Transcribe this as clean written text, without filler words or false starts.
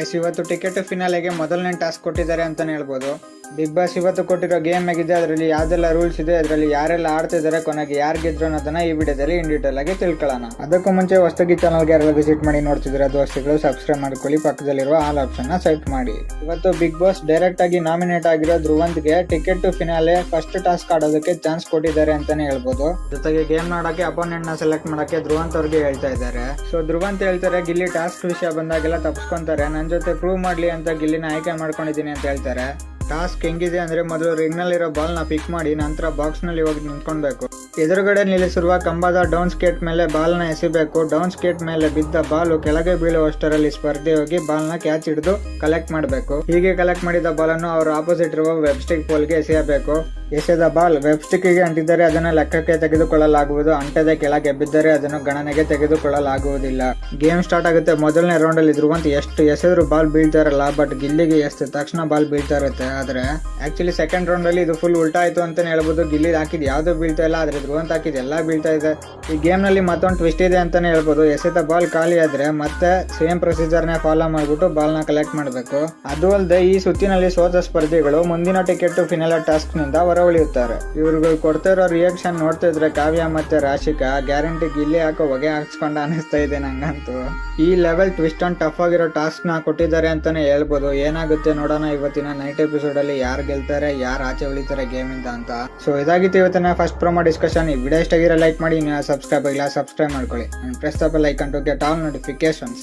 Guys, ಇವತ್ತು ticket ಫಿನಾಲೆಗೆ ಮೊದಲನೇ task ಕೊಟ್ಟಿದ್ದಾರೆ ಅಂತಾನೆ ಹೇಳ್ಬೋದು. ಬಿಗ್ ಬಾಸ್ ಇವತ್ತು ಕೊಟ್ಟಿರೋ ಗೇಮ್ ಆಗಿದೆ. ಅದರಲ್ಲಿ ಯಾವ್ದೆಲ್ಲ ರೂಲ್ಸ್ ಇದೆ, ಅದರಲ್ಲಿ ಯಾರೆಲ್ಲ ಆಡ್ತಿದ್ದಾರೆ, ಕೊನೆಗೆ ಯಾರು ಗೆದ್ರು ಅನ್ನೋದನ್ನ ಈ ವಿಡಿಯೋದಲ್ಲಿ ಇನ್ ಡೀಟೇಲ್ ಆಗಿ ತಿಳ್ಕೊಳ್ಳೋಣ. ಅದಕ್ಕೂ ಮುಂಚೆ ಹೊಸದಾಗಿ ಚಾನಲ್ಗೆ ಯಾರೆಲ್ಲ ವಿಸಿಟ್ ಮಾಡಿ ನೋಡ್ತಿದ್ರೆ ದೋಸ್ತಿಗಳು ಸಬ್ಸ್ಕ್ರೈಬ್ ಮಾಡ್ಕೊಳ್ಳಿ, ಪಕ್ಕದಲ್ಲಿರುವ ಆಲ್ ಆಪ್ಷನ್ ನ ಸೆಲೆಕ್ಟ್ ಮಾಡಿ. ಇವತ್ತು ಬಿಗ್ ಬಾಸ್ ಡೈರೆಕ್ಟ್ ಆಗಿ ನಾಮಿನೇಟ್ ಆಗಿರೋ ಧ್ರುವಂತ್ಗೆ ಟಿಕೆಟ್ ಫಿನಾಲೆ ಫಸ್ಟ್ ಟಾಸ್ಕ್ ಆಡೋದಕ್ಕೆ ಚಾನ್ಸ್ ಕೊಟ್ಟಿದ್ದಾರೆ ಅಂತಾನೆ ಹೇಳ್ಬೋದು. ಜೊತೆಗೆ ಗೇಮ್ ನೋಡಕ್ಕೆ ಅಪೋನೆಂಟ್ ನ ಸೆಲೆಕ್ಟ್ ಮಾಡಕ್ಕೆ ಧ್ರುವಂತ್ ಅವ್ರಿಗೆ ಹೇಳ್ತಾ ಇದ್ದಾರೆ. ಸೊ ಧ್ರುವಂತ್ ಹೇಳ್ತಾರೆ, ಗಿಲ್ಲಿ ಟಾಸ್ಕ್ ವಿಷಯ ಬಂದಾಗೆಲ್ಲ ತಪ್ಪಿಸ್ಕೊಂತಾರೆ, ನನ್ನ ಜೊತೆ ಪ್ರೂವ್ ಮಾಡ್ಲಿ ಅಂತ ಗಿಲ್ಲಿನ ಆಯ್ಕೆ ಮಾಡ್ಕೊಂಡಿದ್ದೀನಿ ಅಂತ ಹೇಳ್ತಾರೆ. ಟಾಸ್ಕ್ ಹೆಂಗಿದೆ ಅಂದ್ರೆ, ಮೊದಲು ರಿಂಗ್ ನಲ್ಲಿರೋ ಬಾಲ್ ನ ಪಿಕ್ ಮಾಡಿ ನಂತರ ಬಾಕ್ಸ್ ನಲ್ಲಿ ಹೋಗಿ ನಿಂತ್ಕೊಳ್ಬೇಕು. ಎದುರುಗಡೆ ನಿಲ್ಲಿಸಿರುವ ಕಂಬದ ಡೌನ್ ಸ್ಕೇಟ್ ಮೇಲೆ ಬಾಲ್ ನ ಎಸಿಬೇಕು. ಡೌನ್ ಸ್ಕೇಟ್ ಮೇಲೆ ಬಿದ್ದ ಬಾಲು ಕೆಳಗೆ ಬೀಳುವಷ್ಟರಲ್ಲಿ ಸ್ಪರ್ಧೆ ಹೋಗಿ ಬಾಲ್ ನ ಕ್ಯಾಚ್ ಹಿಡಿದು ಕಲೆಕ್ಟ್ ಮಾಡಬೇಕು. ಹೀಗೆ ಕಲೆಕ್ಟ್ ಮಾಡಿದ ಬಾಲ್ ಅನ್ನು ಅವರ ಆಪೋಸಿಟ್ ಇರುವ ವೆಬ್ ಸ್ಟಿಕ್ ಪೋಲ್ ಗೆ ಎಸೆಯಬೇಕು. ಎಸೆದ ಬಾಲ್ ವೆಬ್ ಸ್ಟಿಕ್ ಗೆ ಅಂಟಿದ್ದರೆ ಅದನ್ನು ಲೆಕ್ಕಕ್ಕೆ ತೆಗೆದುಕೊಳ್ಳಲಾಗುವುದು. ಅಂಟದೆ ಕೆಳಗೆ ಬಿದ್ದರೆ ಅದನ್ನು ಗಣನೆಗೆ ತೆಗೆದುಕೊಳ್ಳಲಾಗುವುದಿಲ್ಲ. ಗೇಮ್ ಸ್ಟಾರ್ಟ್ ಆಗುತ್ತೆ. ಮೊದಲನೇ ರೌಂಡ್ ಅಲ್ಲಿ ಧ್ರುವಂತ್ ಎಷ್ಟು ಎಸೆದ್ರು ಬಾಲ್ ಬೀಳ್ತಾ ಇರಲ್ಲ, ಬಟ್ ಗಿಲ್ಲಿಗೆ ಎಸೆದ ತಕ್ಷಣ ಬಾಲ್ ಬೀಳ್ತಾ ಇರುತ್ತೆ. ಆದ್ರೆ ಆಕ್ಚುಲಿ ಸೆಕೆಂಡ್ ರೌಂಡ್ ಅಲ್ಲಿ ಇದು ಫುಲ್ ಉಲ್ಟಾ ಆಯ್ತು ಅಂತಾನೆ ಹೇಳ್ಬೋದು. ಗಿಲ್ಲಿ ಹಾಕಿದ್ ಯಾವ್ದು ಬೀಳ್ತಾ ಇಲ್ಲ, ಆದ್ರೆ ಧ್ರುವಂತ್ ಹಾಕಿದ್ ಎಲ್ಲಾ ಬೀಳ್ತಾ ಇದೆ. ಈ ಗೇಮ್ ನಲ್ಲಿ ಮತ್ತೊಂದು ಟ್ವಿಸ್ಟ್ ಇದೆ ಅಂತಾನೆ ಹೇಳ್ಬೋದು. ಎಸೆದ ಬಾಲ್ ಖಾಲಿ ಆದ್ರೆ ಮತ್ತೆ ಸೇಮ್ ಪ್ರೊಸೀಜರ್ ನ ಫಾಲೋ ಮಾಡ್ಬಿಟ್ಟು ಬಾಲ್ ನ ಕಲೆಕ್ಟ್ ಮಾಡಬೇಕು. ಅದು ಅಲ್ಲದೆ ಈ ಸುತ್ತಿನಲ್ಲಿ ಸೋತ ಸ್ಪರ್ಧಿಗಳು ಮುಂದಿನ ಟಿಕೆಟ್ ಫಿನಾಲೆ ಟಾಸ್ಕ್ ನಿಂದ ಹೊರಗುಳಿಯುತ್ತಾರೆ. ಇವ್ರುಗಳು ಕೊಡ್ತಾ ಇರೋ ರಿಯಾಕ್ಷನ್ ನೋಡ್ತಾ ಇದ್ರೆ ಕಾವ್ಯ ಮತ್ತೆ ರಾಶಿಕಾ ಗ್ಯಾರಂಟಿ ಗಿಲ್ಲಿ ಹಾಕೋ ಹೊಗೆ ಹಾಕ್ಸ್ಕೊಂಡ ಅನಿಸ್ತಾ ಇದೆ ನಂಗಂತೂ. ಈ ಲೆವೆಲ್ ಟ್ವಿಸ್ಟ್ ಅಂಡ್ ಟಫ್ ಆಗಿರೋ ಟಾಸ್ಕ್ ನ ಕೊಟ್ಟಿದ್ದಾರೆ ಅಂತಾನೆ ಹೇಳ್ಬೋದು. ಏನಾಗುತ್ತೆ ನೋಡೋಣ ಇವತ್ತಿನ ನೈಟ್ ಎಪಿಸೋಡ್ ಅಲ್ಲಿ, ಯಾರು ಗೆಲ್ತಾರೆ, ಯಾರು ಆಚೆ ಉಳಿತಾರೆ ಗೇಮ್ ಇಂದ ಅಂತ. ಸೊ ಇದಾಗಿತ್ತು ಇವತ್ತಿನ ಫಸ್ಟ್ ಪ್ರೊಮೋ ಡಿಸ್ಕಷನ್. ಈ ವಿಡಿಯೋ ಇಷ್ಟ ಆಗಿರೋ ಲೈಕ್ ಮಾಡಿ, ನೀವು ಸಬ್ಸ್ಕ್ರೈಬ್ ಆಗಿಲ್ಲ ಸಬ್ಸ್ಕ್ರೈಬ್ ಮಾಡ್ಕೊಳ್ಳಿ, and press the bell icon to get all notifications.